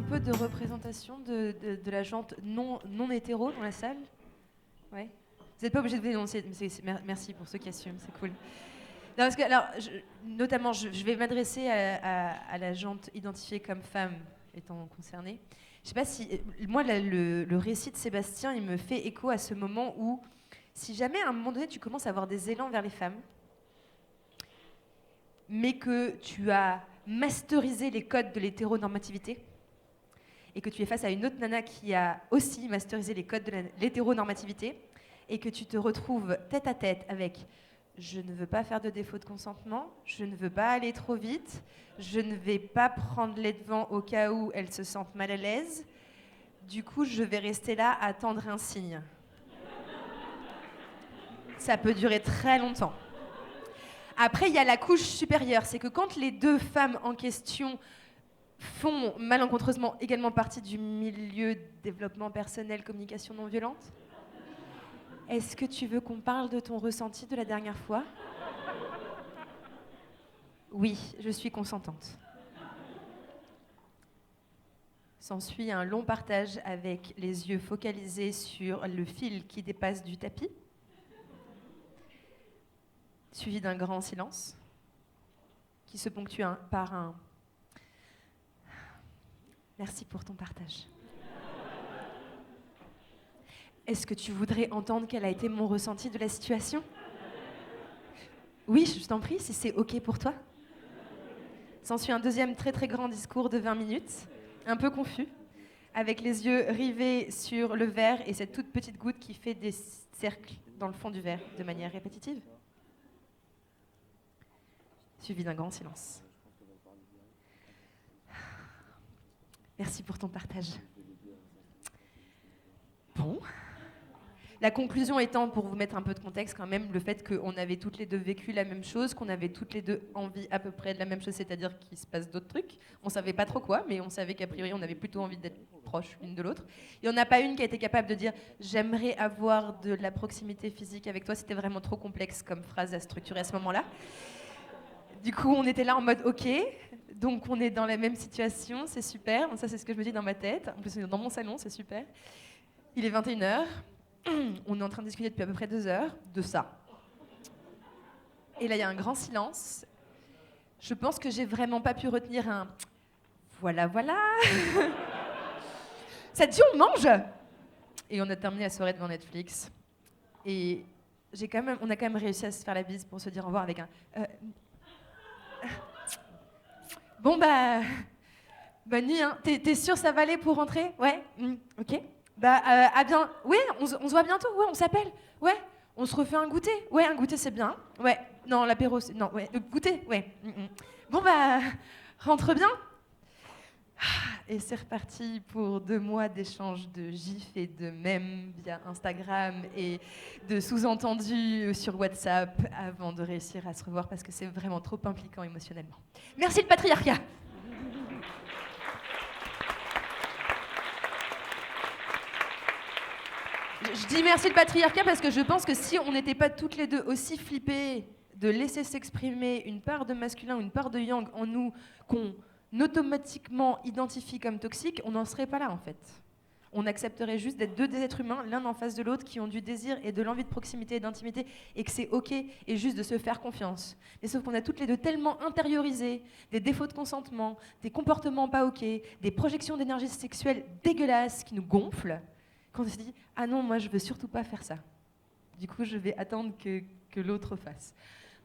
peu de représentation de la gente non hétéro dans la salle? Ouais. Vous n'êtes pas obligé de vous dénoncer, mais merci pour ceux qui assument, c'est cool. Non, parce que, alors, notamment, je vais m'adresser à la gente identifiée comme femme étant concernée. Je sais pas si... Moi, le récit de Sébastien, il me fait écho à ce moment où, si jamais à un moment donné, tu commences à avoir des élans vers les femmes, mais que tu as masterisé les codes de l'hétéronormativité, et que tu es face à une autre nana qui a aussi masterisé les codes de l'hétéronormativité, et que tu te retrouves tête à tête avec « je ne veux pas faire de défaut de consentement, je ne veux pas aller trop vite, je ne vais pas prendre les devants au cas où elles se sentent mal à l'aise, du coup je vais rester là à attendre un signe ». Ça peut durer très longtemps. Après, il y a la couche supérieure, c'est que quand les deux femmes en question font malencontreusement également partie du milieu développement personnel, communication non violente, est-ce que tu veux qu'on parle de ton ressenti de la dernière fois? Oui, je suis consentante. S'ensuit un long partage avec les yeux focalisés sur le fil qui dépasse du tapis, suivi d'un grand silence qui se ponctue par un « Merci pour ton partage ». Est-ce que tu voudrais entendre quel a été mon ressenti de la situation? Oui, je t'en prie, si c'est OK pour toi. S'ensuit un deuxième très très grand discours de 20 minutes, un peu confus, avec les yeux rivés sur le verre et cette toute petite goutte qui fait des cercles dans le fond du verre de manière répétitive. Suivi d'un grand silence. Merci pour ton partage. Bon. La conclusion étant, pour vous mettre un peu de contexte quand même, le fait qu'on avait toutes les deux vécu la même chose, qu'on avait toutes les deux envie à peu près de la même chose, c'est-à-dire qu'il se passe d'autres trucs. On savait pas trop quoi, mais on savait qu'a priori on avait plutôt envie d'être proches l'une de l'autre. Il n'y en a pas une qui a été capable de dire « j'aimerais avoir de la proximité physique avec toi », c'était vraiment trop complexe comme phrase à structurer à ce moment-là. Du coup, on était là en mode « ok ». Donc on est dans la même situation, c'est super. Ça, c'est ce que je me dis dans ma tête. En plus, on est dans mon salon, c'est super. Il est 21h. On est en train de discuter depuis à peu près 2 heures de ça. Et là, il y a un grand silence. Je pense que j'ai vraiment pas pu retenir un « voilà, voilà ». Ça te dit, on mange? Et on a terminé la soirée devant Netflix. Et on a quand même réussi à se faire la bise pour se dire au revoir avec un bon bah, bonne nuit, hein. T'es sûr ça va aller pour rentrer? Ouais, ok. Bah, à bien. Oui, on se voit bientôt. Ouais, on s'appelle. Ouais, on se refait un goûter. Ouais, un goûter c'est bien. Ouais, non, l'apéro, non, ouais, goûter, ouais. Bon bah, rentre bien. Et c'est reparti pour 2 mois d'échanges de gifs et de mèmes via Instagram et de sous-entendus sur WhatsApp avant de réussir à se revoir parce que c'est vraiment trop impliquant émotionnellement. Merci le patriarcat. Je dis merci le patriarcat parce que je pense que si on n'était pas toutes les deux aussi flippées de laisser s'exprimer une part de masculin ou une part de yang en nous qu'on automatiquement identifie comme toxique, on n'en serait pas là en fait. On accepterait juste d'être 2 des êtres humains, l'un en face de l'autre, qui ont du désir et de l'envie de proximité et d'intimité, et que c'est ok, et juste de se faire confiance. Mais sauf qu'on a toutes les deux tellement intériorisé des défauts de consentement, des comportements pas ok, des projections d'énergie sexuelle dégueulasses qui nous gonflent, qu'on se dit « ah non, moi je veux surtout pas faire ça. Du coup, je vais attendre que l'autre fasse ».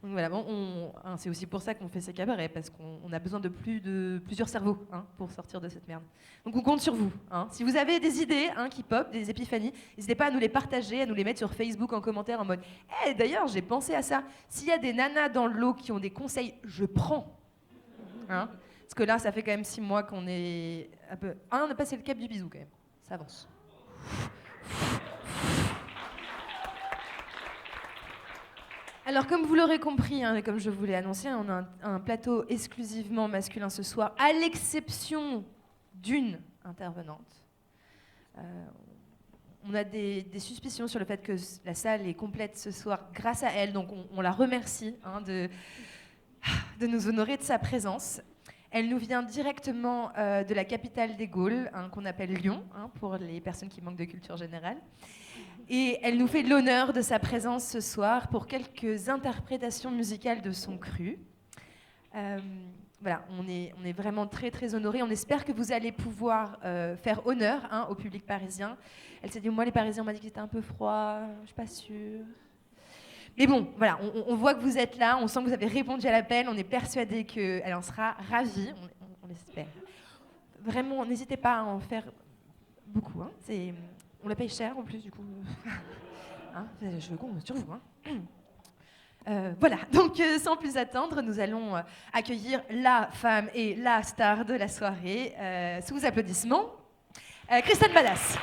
Donc voilà, bon, c'est aussi pour ça qu'on fait ces cabarets, parce qu'on a besoin de plusieurs cerveaux pour sortir de cette merde. Donc on compte sur vous. Si vous avez des idées qui pop, des épiphanies, n'hésitez pas à nous les partager, à nous les mettre sur Facebook en commentaire en mode « hey, d'ailleurs, j'ai pensé à ça. S'il y a des nanas dans le lot qui ont des conseils, je prends. » Parce que là, ça fait quand même 6 mois qu'on est un peu... on a passé le cap du bisou quand même. Ça avance. Alors, comme vous l'aurez compris, et comme je vous l'ai annoncé, on a un plateau exclusivement masculin ce soir, à l'exception d'une intervenante. On a des suspicions sur le fait que la salle est complète ce soir grâce à elle, donc on la remercie de nous honorer de sa présence. Elle nous vient directement de la capitale des Gaules, qu'on appelle Lyon, pour les personnes qui manquent de culture générale. Et elle nous fait l'honneur de sa présence ce soir pour quelques interprétations musicales de son cru. Voilà, on est vraiment très très honorés. On espère que vous allez pouvoir faire honneur au public parisien. Elle s'est dit, moi les Parisiens, on m'a dit que c'était un peu froid, je suis pas sûre. Mais bon, voilà, on voit que vous êtes là, on sent que vous avez répondu à l'appel, on est persuadé qu'elle en sera ravie, on l'espère. Vraiment, n'hésitez pas à en faire beaucoup. On la paye cher en plus, du coup. Je compte sur vous. Voilà, donc sans plus attendre, nous allons accueillir la femme et la star de la soirée, sous vos applaudissements, Kristen Badass.